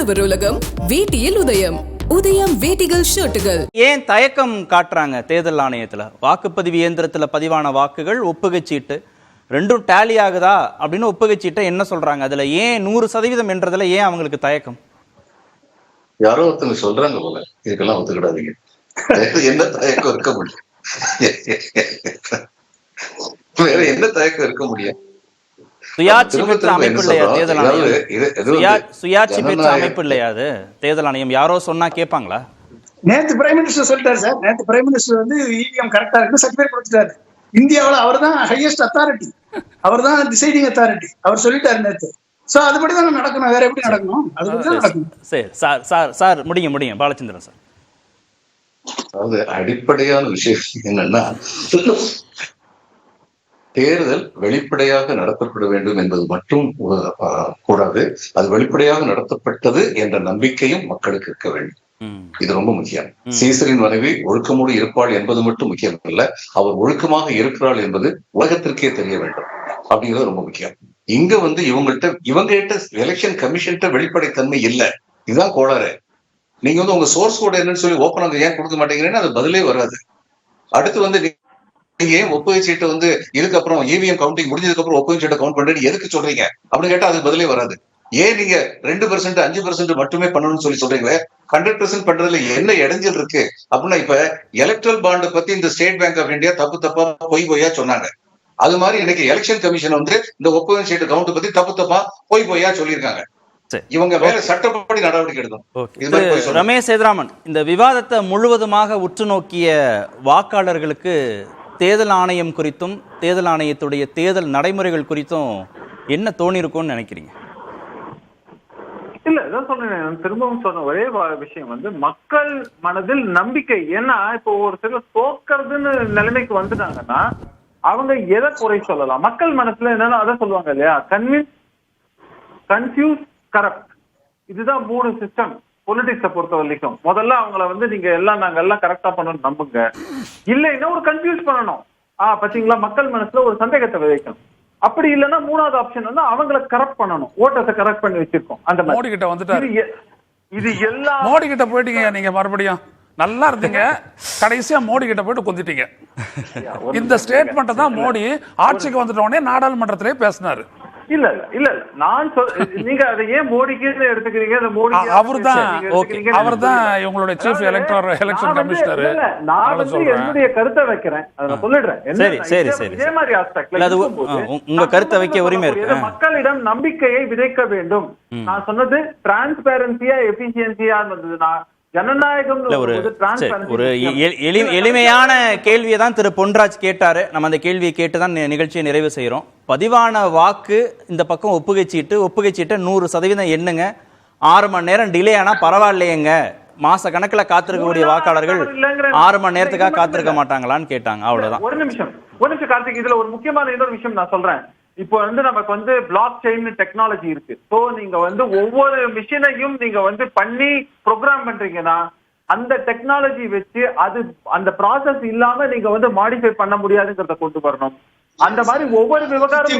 ஆடவர் உலகம் வேட்டியில் உதயம். உதயம் வேட்டிகள் ஷர்ட்டுகள். ஏன் தயக்கம் காட்டுறாங்க தேர்தல் ஆணையத்தில்? வாக்குப்பதிவு இயந்திரத்தில் பதிவான வாக்குகள் ஒப்புகைச்சீட்டு ரெண்டும் டேலி ஆகுதா அப்படின்னு ஒப்புகைச்சீட்டை என்ன சொல்றாங்க? அதுல ஏன் 100% என்றதுல ஏன் அவங்களுக்கு தயக்கம்? யாரோ ஒருத்தவங்க சொல்றாங்க போல, இதுக்கெல்லாம் ஒத்துக்கிடாதீங்க. என்ன தயக்கம் இருக்க முடியும்? வேற என்ன தயக்கம் இருக்க முடியும்? சுயாட்சி பெற்ற அமைப்பு இல்லையா தேர்தல் ஆணையம்? சுயாட்சி பெற்ற அமைப்பு இல்லையா அது தேர்தல் ஆணையம்? யாரோ சொன்னா கேட்பாங்களா? நேத்து பிரைம் மினிஸ்டர் சொல்லிட்டாரு சார். நேத்து பிரைம் மினிஸ்டர் வந்து இவிஎம் கரெக்டா இருக்கு சர்டிபிகேட் கொடுத்துட்டாரு. இந்தியாவில் அவர் தான் ஹையஸ்ட் அத்தாரிட்டி, அவர் தான் டிசைடிங் அத்தாரிட்டி, அவர் சொல்லிட்டாரு நேத்து. சோ அதுபடி தான் நடக்கணும், வேற எப்படி நடக்கணும்? அதுபடி தான் நடக்கணும். சரி சார் முடியும் பாலச்சந்திரன் சார். அதாவது அடிப்படையான விஷயம் என்னன்னா, தேர்தல் வெளிப்படையாக நடத்தப்பட வேண்டும் என்பது மட்டும் கூடாது, அது வெளிப்படையாக நடத்தப்பட்டது என்ற நம்பிக்கையும் மக்களுக்கு இருக்க வேண்டும். இது ரொம்ப முக்கியம். சீசரின் மனைவி ஒழுக்கமோடு இருப்பாள் என்பது மட்டும் முக்கியம் இல்ல, அவர் ஒழுக்கமாக இருக்கிறாள் என்பது உலகத்திற்கே தெரிய வேண்டும். அப்படிங்கிறது ரொம்ப முக்கியம். இங்க வந்து இவங்ககிட்ட எலெக்ஷன் கமிஷன்கிட்ட வெளிப்படைத்தன்மை இல்லை. இதுதான் கோளாறு. நீங்க வந்து உங்க சோர்ஸ் கோட் என்னன்னு சொல்லி ஓப்பன் ஏன் கொடுக்க மாட்டேங்கிறேன்னு அது பதிலே வராது. அடுத்து வந்து நீங்க ஏன் ஒப்புகை சீட்டை வந்து இதுக்கப்புறம் இவிஎம் கவுண்டிங் முடிஞ்சதுக்கு அப்புறம் ஒப்புகை சீட்டை கவுண்ட் பண்றேன்னு எதுக்கு சொல்றீங்க அப்படின்னு கேட்டா அது பதிலே வராது. ஏன் நீங்க 2% 5% மட்டுமே பண்ணணும்னு சொல்றீங்க? 100% பண்றதுல என்ன இடைஞ்சல் இருக்கு அப்படின்னா, இப்ப எலக்ட்ரல் பாண்ட் பத்தி இந்த ஸ்டேட் பேங்க் ஆஃப் இந்தியா தப்பா பொய்யா சொன்னாங்க. அது மாதிரி இன்னைக்கு எலெக்ஷன் கமிஷன் வந்து இந்த ஒப்புகை சீட்டு கவுண்ட் பத்தி தப்பா பொய்யா சொல்லியிருக்காங்க. இவங்க வேற சட்டப்படி நடவடிக்கை எடுக்கணும். ரமேஷ் சேதுராமன், இந்த விவாதத்தை முழுவதுமாக உற்று நோக்கிய வாக்காளர்களுக்கு தேர்தல் ஆணையம் குறித்தும் தேர்தல் ஆணையத்துடைய தேர்தல் நடைமுறைகள் குறித்தும் என்ன தோணி இருக்கும்னு நினைக்கிறீங்க? இல்ல இதான் சொல்றேன், திரும்பவும் சொன்ன ஒரே விஷயம் வந்து மக்கள் மனதில் நம்பிக்கை. ஏன்னா இப்போ ஒரு சிலர் தோக்கிறதுன்னு நிலைமைக்கு வந்துட்டாங்கன்னா அவங்க எதை குறை சொல்லலாம்? மக்கள் மனசுல என்னன்னா அதை சொல்லுவாங்க இல்லையா, கன்வின்ஸ், கன்ஃபியூஸ், கரப்ட். இதுதான் 3 சிஸ்டம் பொலிட்டிக்ஸை பொறுத்த வரைக்கும். முதல்ல அவங்கள வந்து நீங்க நாங்க எல்லாம் கரெக்டா பண்ணணும் நம்புங்க, இல்லைன்னா ஒரு கன்ஃபியூஸ் பண்ணணும். பாத்தீங்களா, மக்கள் மனசுல ஒரு சந்தேகத்தை விதைக்கணும். அப்படி இல்லைன்னா 3வது ஆப்ஷன் வந்து அவங்களை கரெக்ட் பண்ணணும், ஓட்டத்தை கரெக்ட் பண்ணி வச்சிருக்கோம். அந்த மோடி கிட்ட வந்துட்டாரு. இது எல்லாம் மோடி கிட்ட போயிட்டீங்க நீங்க, மறுபடியும் நல்லா இருந்தீங்க, கடைசியா மோடி கிட்ட போயிட்டு குந்திட்டீங்க. இந்த ஸ்டேட்மெண்ட் தான் மோடி ஆட்சிக்கு வந்துட்ட உடனே நாடாளுமன்றத்திலே பேசினாரு. இல்ல நான் நீங்க அதை ஏன் மோடிக்கு எடுத்துக்கிறீங்க? அவர்தான் இவங்களுடைய சீஃப் எலெக்ஷன் கமிஷனர். நான் வந்து என்னுடைய கருத்தை வைக்கிறேன், அதை சொல்லிடுறேன். இதே மாதிரி ஆஸ்பெக்ட்ல உங்க கருத்தை வைக்க உரிமை இருக்கு. மக்களிடம் நம்பிக்கையை விதைக்க வேண்டும். நான் சொன்னது டிரான்ஸ்பேரன்சியா எஃபிஷியன்சியா வந்தது. நான் ஒரு எளிமையான கேள்வியை தான் திரு பொன்ராஜ் கேட்டாரு. நம்ம அந்த கேள்வியை கேட்டுதான் நிகழ்ச்சியை நிறைவு செய்யறோம். பதிவான வாக்கு இந்த பக்கம் ஒப்புகைச்சீட்டு 100% எண்ணுங்க, 6 மணி நேரம் டிலே ஆனா பரவாயில்லையேங்க, மாச கணக்குல காத்திருக்கக்கூடிய வாக்காளர்கள் 6 மணி நேரத்துக்காக காத்திருக்க மாட்டாங்களான்னு கேட்டாங்க. அவ்வளவுதான். ஒரு நிமிஷம் கார்த்திக், இதுல ஒரு முக்கியமான இன்னொரு விஷயம் நான் சொல்றேன். இப்போ வந்து நமக்கு வந்து பிளாக் செயின் டெக்னாலஜி இருக்கு. சோ நீங்க வந்து ஒவ்வொரு மிஷினையும் நீங்க வந்து பண்ணி ப்ரோக்ராம் பண்றீங்கன்னா அந்த டெக்னாலஜி வச்சு அது அந்த ப்ராசஸ் இல்லாம நீங்க வந்து மாடிஃபை பண்ண முடியாதுங்கிறத கொண்டு வரணும். அந்த மாதிரி ஒவ்வொரு விவகாரம்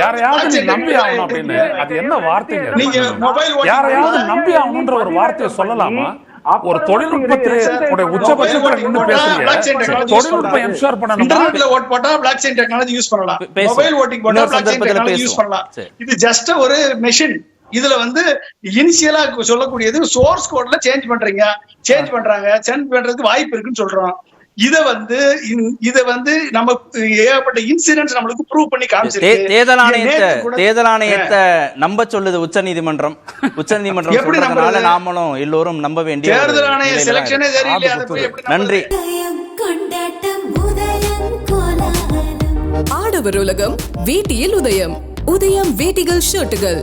யாரையாவது நம்பி ஆகணும் அப்படின்னு அது என்ன வார்த்தைங்க? யாரையாவது நம்பி ஆகணும்ன்ற ஒரு வார்த்தையை சொல்லலாமா? ஒரு தொழில்நுட்பத்திலே உச்சபட்சத்துல நின்னு பேசுறீங்க. தொழில்நுட்பம் என்ஷூர் பண்ணணும். இன்டர்நெட்ல ஓட் போட்டா பிளாக் செயின் டெக்னாலஜி யூஸ் பண்ணலாம், மொபைல் ஓட்டிங் போட்டா பிளாக் செயின் டெக்னாலஜி யூஸ் பண்ணலாம். இது ஜஸ்ட் ஒரு மெஷின். இதுல வந்து இனிஷியலா சொல்லக்கூடியது சோர்ஸ் கோட்ல சேஞ்ச் பண்றதுக்கு வாய்ப்பு இருக்குன்னு சொல்றோம். இத வந்து நம்ம ஏகப்பட்ட இன்சிடென்ட்ஸ் நம்மளுக்கு ப்ரூவ் பண்ணி காமிச்சிருக்கு. தேர்தல் ஆணையத்தை நம்ப சொல்லுது உச்சநீதிமன்றம் சொல்றதுனால நாமளும் எல்லோரும் நம்ப வேண்டிய தேர்தல் ஆணைய செலக்ஷனே சரியில்லை. நன்றி. ஆடவர் உலகம் வேட்டியில் உதயம். உதயம் வேட்டிகள் ஷர்ட்டுகள்.